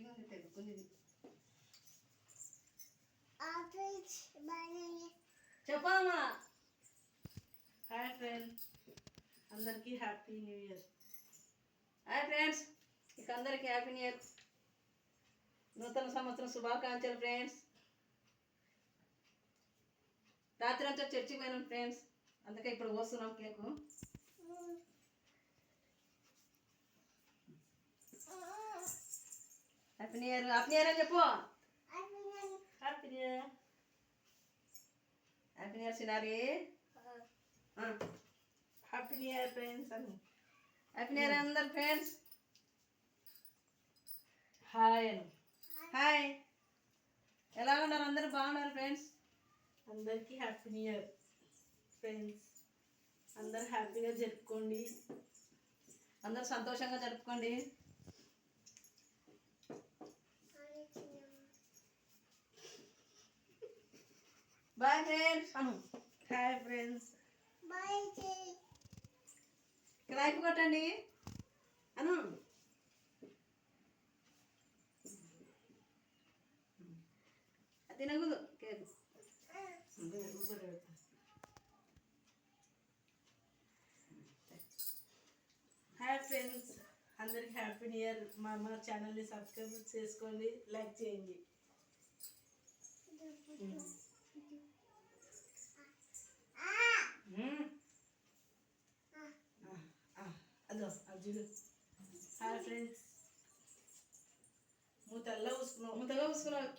గట్టిగా ఉంది తెలుగుంది. చెప్పమ్మా. హాయ్ ఫ్రెండ్స్, అందరికీ happy new year. Hi friends, ఇక అందరికీ హ్యాపీ న్యూ ఇయర్, నూతన సంవత్సరం శుభాకాంక్షలు ఫ్రెండ్స్. రాత్రి అంతా చర్చికి పోయినాం ఫ్రెండ్స్, అందుకే ఇప్పుడు వస్తున్నాం cake. Happy new year, happy new year అని చెప్పు. Happy new year, happy new year సినారి. Happy new year friends అని. హ్యాపీ న్యూ ఇయర్ అందరు ఫ్రెండ్స్. హాయ్ అని. హాయ్, ఎలా ఉన్నారు అందరు? బాగున్నారు ఫ్రెండ్స్? అందరికీ హ్యాపీ న్యూ ఇయర్ ఫ్రెండ్స్. అందరు హ్యాపీగా జరుపుకోండి, అందరు సంతోషంగా జరుపుకోండి. బాయ్ ఫ్రెండ్స్ అను. Hi friends. లైక్ కొట్టండి అను. తినకూడదు కేకు. హాయ్ ఫ్రెండ్స్, అందరికి హ్యాపీ న్యూ ఇయర్. మా ఛానల్ని సబ్స్క్రైబ్ చేసుకోండి, లైక్ చేయండి. అదో అర్జుడు. Hi friends, మూతల్లా పూసుకున్నావు, మూతగా పూసుకున్నావు.